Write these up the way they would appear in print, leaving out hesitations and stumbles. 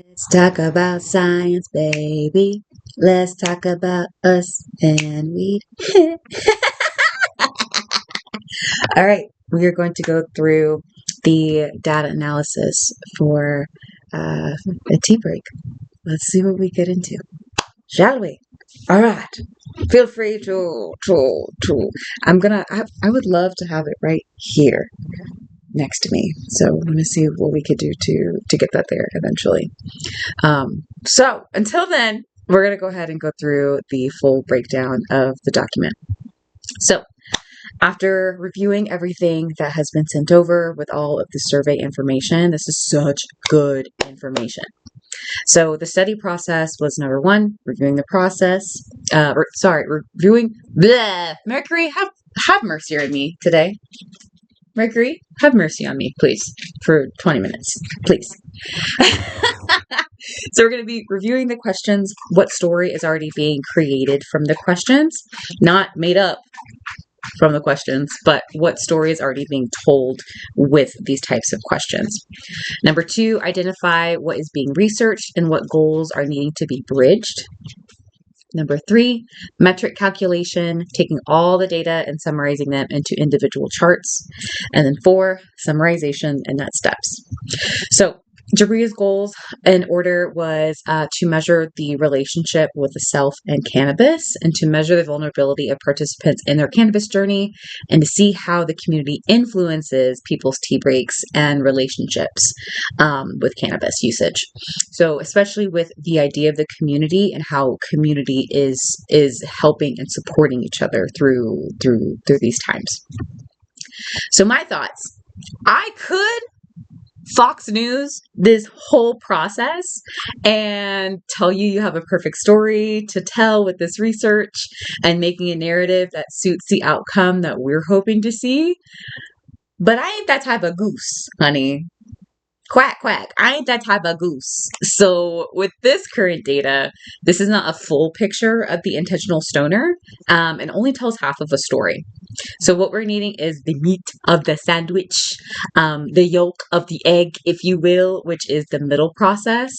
Let's talk about science, baby. Let's talk about us and weed. All right, we are going to go through the data analysis for a tea break. Let's see what we get into, shall we? All right. Feel free to. I would love to have it right here next to me. So I'm going to see what we could do to get that there eventually. So until then, we're going to go ahead and go through the full breakdown of the document. So after reviewing everything that has been sent over with all of the survey information, this is such good information. So the study process was number one, reviewing the process. Reviewing. Bleh, Mercury, have mercy on me today. Mercury, have mercy on me, please, for 20 minutes, please. So we're going to be reviewing the questions, what story is already being created from the questions, not made up from the questions, but what story is already being told with these types of questions. Number two, identify what is being researched and what goals are needing to be bridged. Number three, metric calculation, taking all the data and summarizing them into individual charts. And then four, summarization and next steps. So Jabria's goals in order was to measure the relationship with the self and cannabis, and to measure the vulnerability of participants in their cannabis journey, and to see how the community influences people's tea breaks and relationships with cannabis usage. So especially with the idea of the community and how community is helping and supporting each other through these times. So my thoughts, I could Fox News this whole process and tell you have a perfect story to tell with this research and making a narrative that suits the outcome that we're hoping to see. But I ain't that type of goose, honey. Quack, quack. I ain't that type of goose. So with this current data, this is not a full picture of the intentional stoner and only tells half of a story. So what we're needing is the meat of the sandwich, the yolk of the egg, if you will, which is the middle process.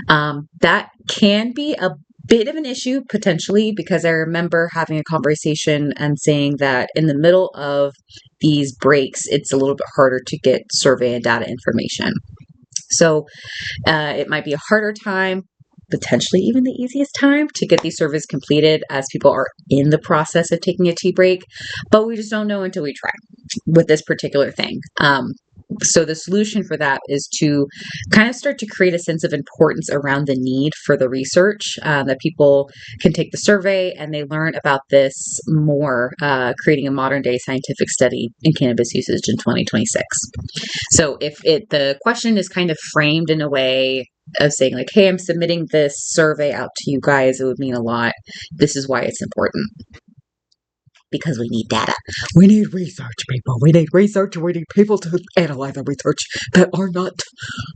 That can be a bit of an issue potentially, because I remember having a conversation and saying that in the middle of these breaks, it's a little bit harder to get survey and data information. So it might be a harder time, potentially even the easiest time to get these surveys completed as people are in the process of taking a tea break, but we just don't know until we try with this particular thing. So the solution for that is to kind of start to create a sense of importance around the need for the research, that people can take the survey and they learn about this more, creating a modern day scientific study in cannabis usage in 2026. So if the question is kind of framed in a way of saying like, hey, I'm submitting this survey out to you guys, it would mean a lot. This is why it's important. Because we need data. We need research, people. We need research. We need people to analyze the research that are not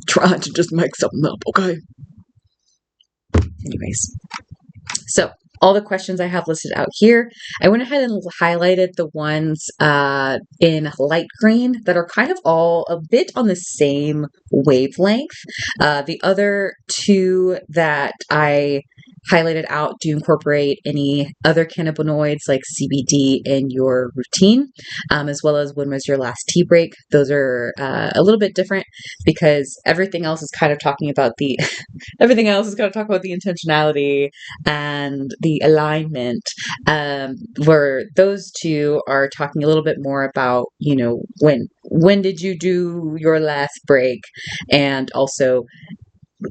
trying to just make something up, okay? Anyways, so all the questions I have listed out here, I went ahead and highlighted the ones in light green that are kind of all a bit on the same wavelength. The other two that I highlighted out do incorporate any other cannabinoids like CBD in your routine, as well as when was your last tea break. Those are a little bit different because everything else is kind of talking about the intentionality and the alignment, where those two are talking a little bit more about, when did you do your last break, and also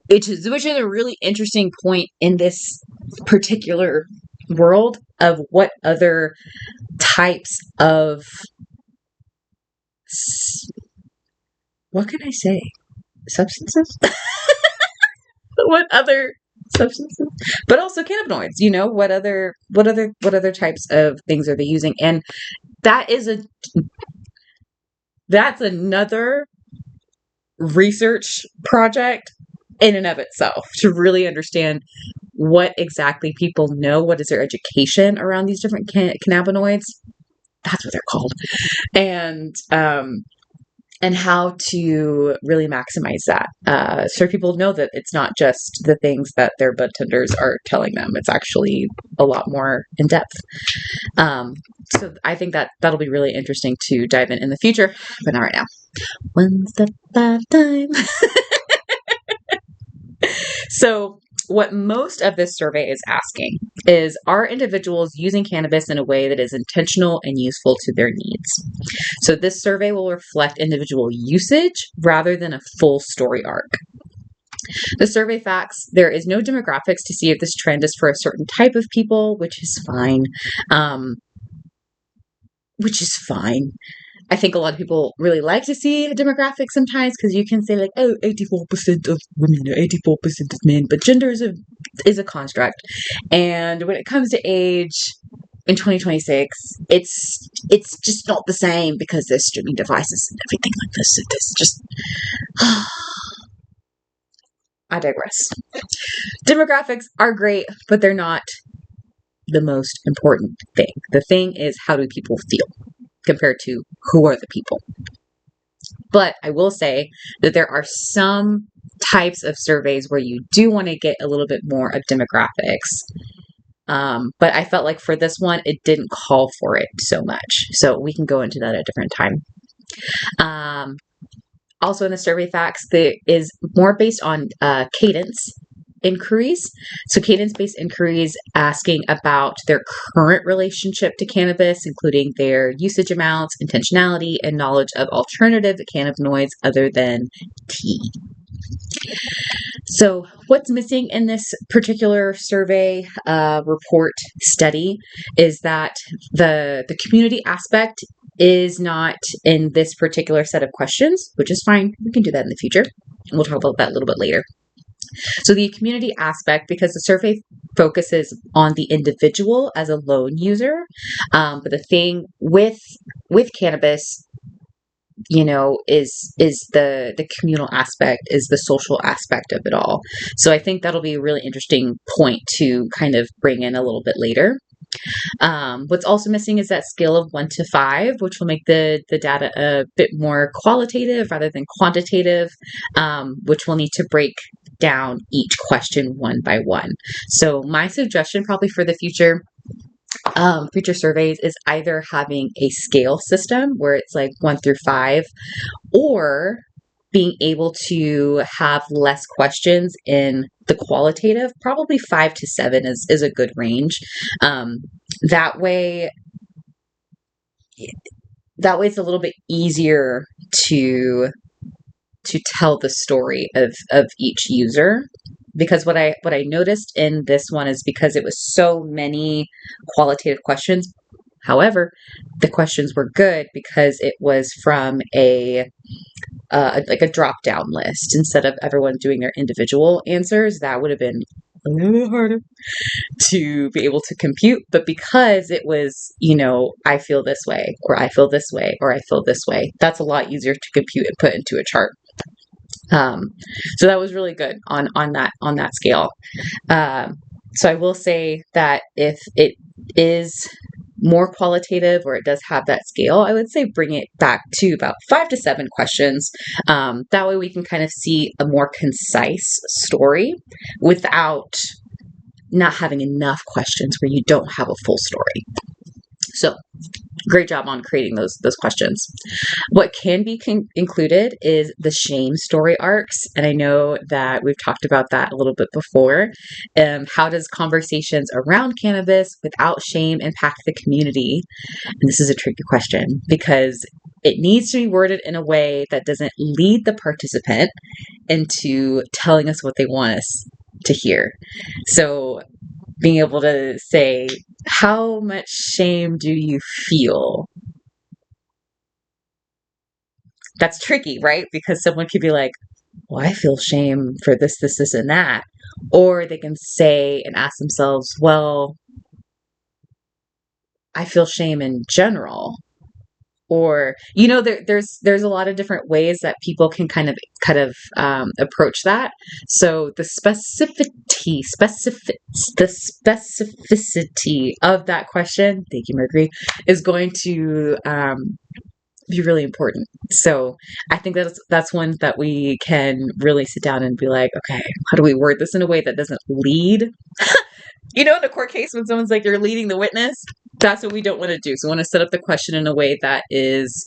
which is a really interesting point in this particular world of what other types of, what can I say, substances? What other substances? But also cannabinoids, what other types of things are they using? And that's another research project in and of itself to really understand what exactly people know, what is their education around these different cannabinoids. That's what they're called. And and how to really maximize that. So people know that it's not just the things that their bud tenders are telling them. It's actually a lot more in depth. So I think that that'll be really interesting to dive in the future, but not right now. One step at a time. So what most of this survey is asking is, are individuals using cannabis in a way that is intentional and useful to their needs? So this survey will reflect individual usage rather than a full story arc. The survey facts, there is no demographics to see if this trend is for a certain type of people, which is fine. I think a lot of people really like to see a demographic sometimes, because you can say like, oh, 84% of women or 84% of men, but gender is a construct. And when it comes to age in 2026, it's just not the same, because there's streaming devices and everything like this. It's just I digress. Demographics are great, but they're not the most important thing. The thing is, how do people feel compared to who are the people? But I will say that there are some types of surveys where you do want to get a little bit more of demographics. But I felt like for this one, it didn't call for it so much. So we can go into that at a different time. Also in the survey facts, there is more based on cadence inquiries. So cadence-based inquiries asking about their current relationship to cannabis, including their usage amounts, intentionality, and knowledge of alternative cannabinoids other than tea. So what's missing in this particular survey report study is that the community aspect is not in this particular set of questions, which is fine. We can do that in the future. And we'll talk about that a little bit later. So the community aspect, because the survey focuses on the individual as a lone user, but the thing with cannabis, is the communal aspect, is the social aspect of it all. So I think that'll be a really interesting point to kind of bring in a little bit later. What's also missing is that scale of 1 to 5, which will make the data a bit more qualitative rather than quantitative, which we'll need to break down each question one by one. So my suggestion probably for the future surveys is either having a scale system where it's like 1 through 5, or being able to have less questions in the qualitative. Probably 5 to 7 is a good range. That way it's a little bit easier to tell the story of each user. Because what I noticed in this one is, because it was so many qualitative questions. However, the questions were good because it was from a drop down list instead of everyone doing their individual answers. That would have been a little bit harder to be able to compute. But because it was, I feel this way, or I feel this way, or I feel this way, that's a lot easier to compute and put into a chart. So that was really good on that scale. So I will say that if it is more qualitative, or it does have that scale, I would say bring it back to about 5 to 7 questions. That way we can kind of see a more concise story without not having enough questions where you don't have a full story. So great job on creating those questions. What can be included is the shame story arcs. And I know that we've talked about that a little bit before. How does conversations around cannabis without shame impact the community? And this is a tricky question, because it needs to be worded in a way that doesn't lead the participant into telling us what they want us to hear. So being able to say, how much shame do you feel? That's tricky, right? Because someone could be like, well, I feel shame for this, and that. Or they can say and ask themselves, well, I feel shame in general. Or, there's a lot of different ways that people can kind of approach that. So the specificity of that question, thank you, Mercury, is going to be really important. So I think that's one that we can really sit down and be like, okay, how do we word this in a way that doesn't lead? In a court case when someone's like, you're leading the witness, that's what we don't want to do. So we want to set up the question in a way that is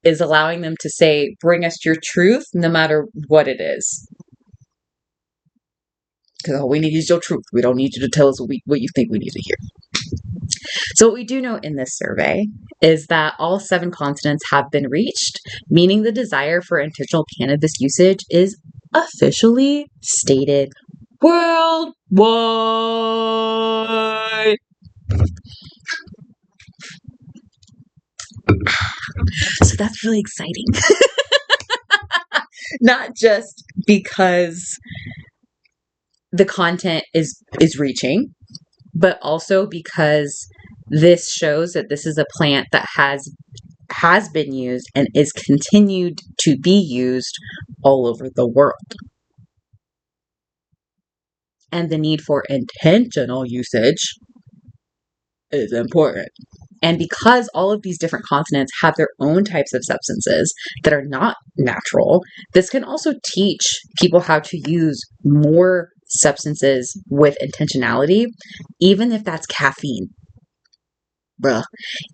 allowing them to say, bring us your truth, no matter what it is. Because all we need is your truth. We don't need you to tell us what you think we need to hear. So what we do know in this survey is that all 7 continents have been reached, meaning the desire for intentional cannabis usage is officially stated worldwide. So that's really exciting. Not just because the content is reaching, but also because this shows that this is a plant that has been used and is continued to be used all over the world. And the need for intentional usage is important. And because all of these different continents have their own types of substances that are not natural, this can also teach people how to use more substances with intentionality, even if that's caffeine. Bruh.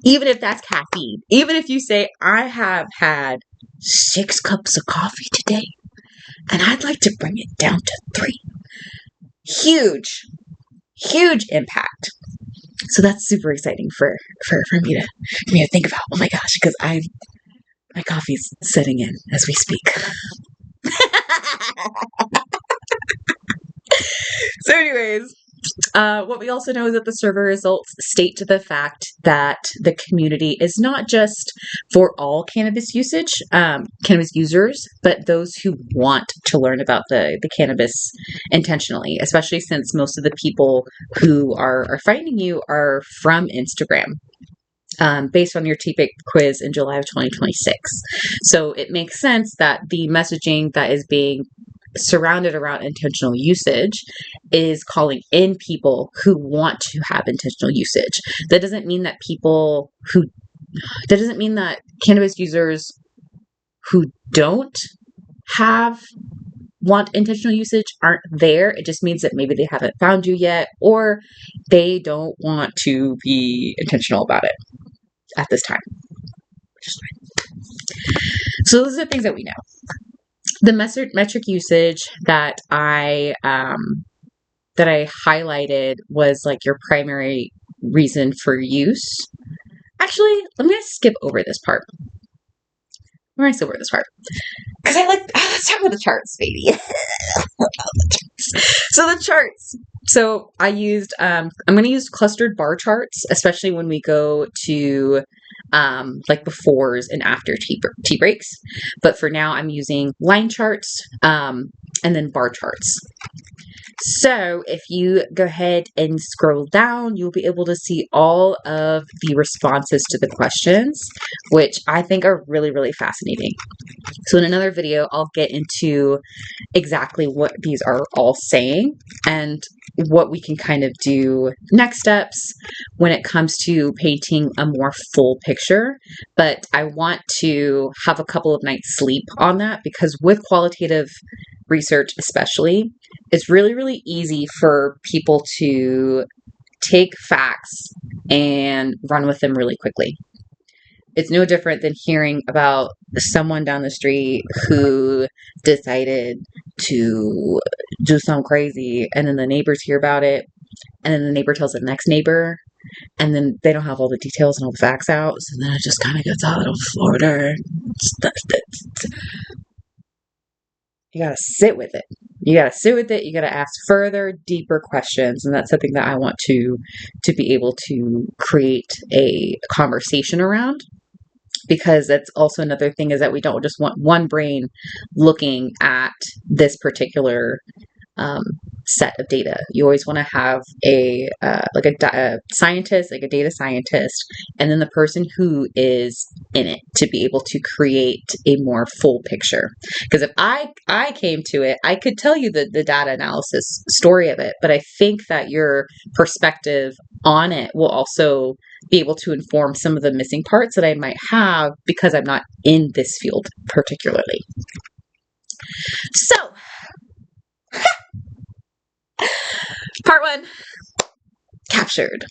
Even if that's caffeine. Even if you say, I have had 6 cups of coffee today, and I'd like to bring it down to 3. Huge impact. So that's super exciting for me to think about. Oh my gosh, because my coffee's setting in as we speak. So anyways, what we also know is that the survey results state to the fact that the community is not just for all cannabis users, but those who want to learn about the cannabis intentionally, especially since most of the people who are finding you are from Instagram. Based on your TPIC quiz in July of 2026. So it makes sense that the messaging that is being surrounded around intentional usage is calling in people who want to have intentional usage. That doesn't mean that cannabis users who don't want intentional usage aren't there. It just means that maybe they haven't found you yet, or they don't want to be intentional about it at this time, which is fine. So those are the things that we know. The metric usage that I highlighted was like your primary reason for use. Actually, let me skip over this part. Because let's talk about the charts, baby. So the charts. So I used, I'm going to use clustered bar charts, especially when we go to like befores and after tea breaks. But for now, I'm using line charts and then bar charts. So if you go ahead and scroll down, you'll be able to see all of the responses to the questions, which I think are really, really fascinating. So in another video, I'll get into exactly what these are all saying and what we can kind of do next steps when it comes to painting a more full picture. But I want to have a couple of nights sleep on that, because with qualitative research especially, it's really, really easy for people to take facts and run with them really quickly. It's no different than hearing about someone down the street who decided to do something crazy, and then the neighbors hear about it, and then the neighbor tells the next neighbor, and then they don't have all the details and all the facts out, so then it just kind of gets all out of Florida. You gotta sit with it. You gotta ask further, deeper questions, and that's something that I want to be able to create a conversation around. Because that's also another thing, is that we don't just want one brain looking at this particular set of data. You always want to have a scientist, like a data scientist, and then the person who is in it to be able to create a more full picture. Because if I came to it, I could tell you the data analysis story of it, but I think that your perspective on it will also be able to inform some of the missing parts that I might have because I'm not in this field particularly. So, part 1, captured.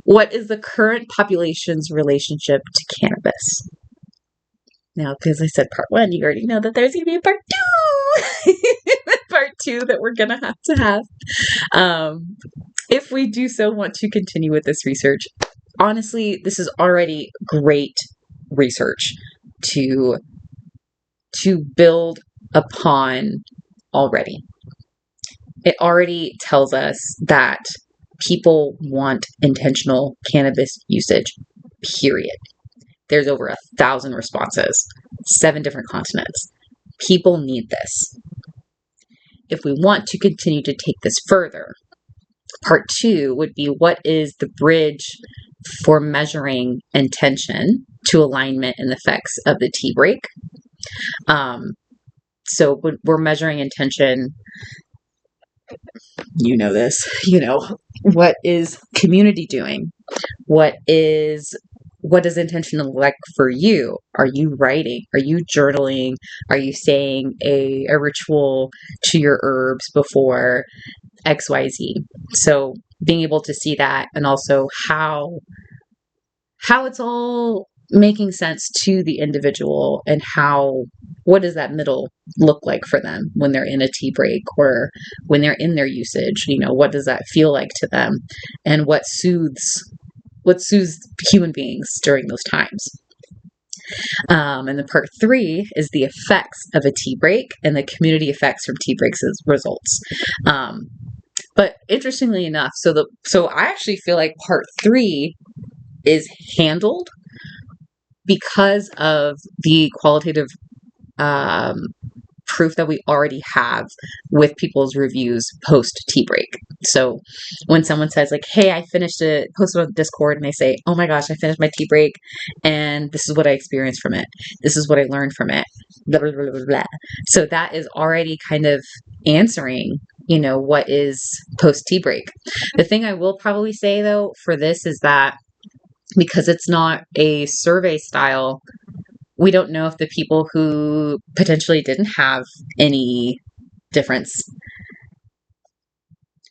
What is the current population's relationship to cannabis? Now, because I said part 1, you already know that there's going to be a part 2. Part 2 that we're going to have. If we do so want to continue with this research, honestly, this is already great research to build upon already. It already tells us that people want intentional cannabis usage, period. There's over 1,000 responses, 7 different continents. People need this. If we want to continue to take this further, part 2 would be, what is the bridge for measuring intention to alignment and effects of the tea break? So we're measuring intention. You know this, what is community doing? What is intention look like for you? Are you writing? Are you journaling? Are you saying a ritual to your herbs before XYZ? So being able to see that, and also how it's all making sense to the individual, and what does that middle look like for them when they're in a tea break or when they're in their usage? What does that feel like to them, and what soothes human beings during those times? And then part 3 is the effects of a tea break and the community effects from tea breaks as results. But interestingly enough, so I actually feel like part 3 is handled because of the qualitative proof that we already have with people's reviews post tea break. So when someone says like, hey, I finished it, posted on Discord, and they say, oh my gosh, I finished my tea break and this is what I experienced from it. This is what I learned from it. Blah, blah, blah, blah, blah. So that is already kind of answering, what is post tea break. The thing I will probably say though for this is that because it's not a survey style, we don't know if the people who potentially didn't have any difference,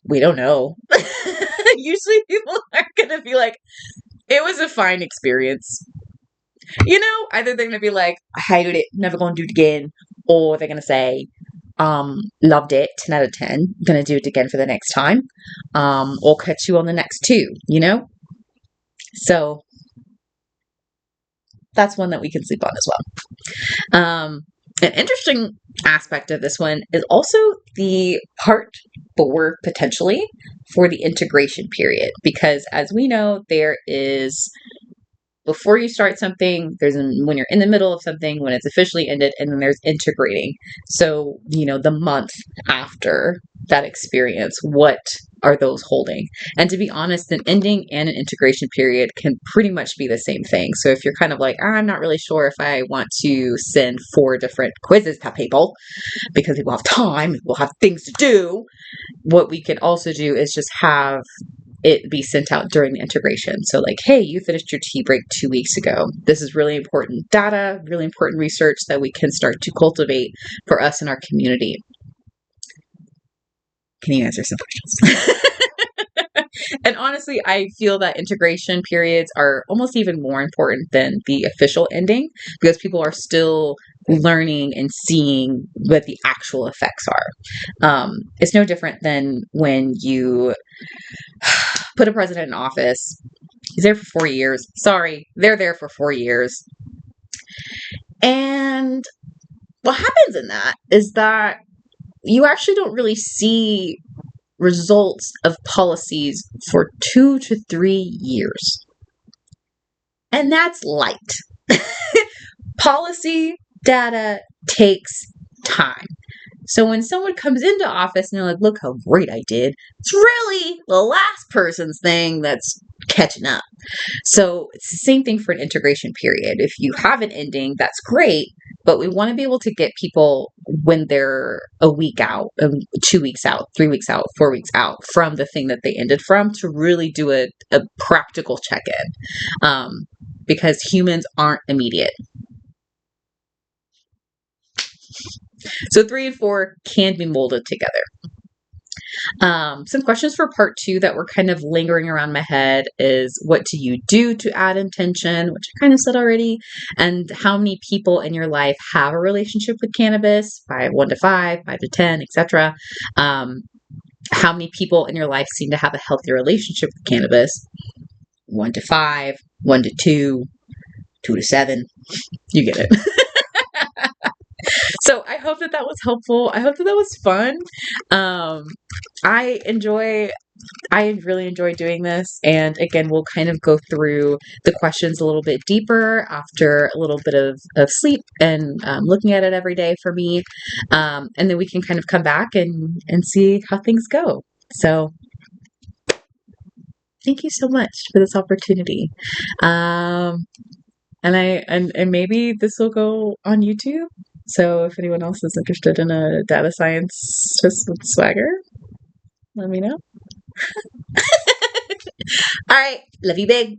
we don't know. Usually people are going to be like, it was a fine experience. Either they're going to be like, I hated it, never going to do it again. Or they're going to say, loved it, 10 out of 10, going to do it again for the next time. Or catch you on the next 2, So that's one that we can sleep on as well. An interesting aspect of this one is also the part 4 potentially for the integration period, because as we know, there is, before you start something, there's when you're in the middle of something, when it's officially ended, and then there's integrating. So, the month after that experience, what are those holding? And to be honest, an ending and an integration period can pretty much be the same thing. So if you're kind of like, I'm not really sure if I want to send 4 different quizzes to people because people have time, we'll have things to do, what we can also do is just have it be sent out during the integration. So like, hey, you finished your tea break 2 weeks ago. This is really important data, really important research that we can start to cultivate for us in our community. Can you answer some questions? And honestly, I feel that integration periods are almost even more important than the official ending, because people are still learning and seeing what the actual effects are. It's no different than when you put a president in office. He's there for 4 years. Sorry, they're there for 4 years. And what happens in that is that you actually don't really see results of policies for 2 to 3 years. And that's light. Policy data takes time. So when someone comes into office and they're like, look how great I did, it's really the last person's thing that's catching up. So it's the same thing for an integration period. If you have an ending, that's great, but we want to be able to get people when they're a week out, 2 weeks out, 3 weeks out, 4 weeks out from the thing that they ended from, to really do a practical check-in, because humans aren't immediate. So 3 and 4 can be molded together. Some questions for part 2 that were kind of lingering around my head is, what do you do to add intention, which I kind of said already, and how many people in your life have a relationship with cannabis, by 1 to 5, 5 to 10, etc. How many people in your life seem to have a healthy relationship with cannabis? 1 to 5, 1 to 2, 2 to 7. You get it. So I hope that was helpful. I hope that was fun. I really enjoy doing this. And again, we'll kind of go through the questions a little bit deeper after a little bit of sleep and looking at it every day for me. And then we can kind of come back and see how things go. So thank you so much for this opportunity. And maybe this will go on YouTube. So if anyone else is interested in a data science just with swagger, let me know. All right. Love you big.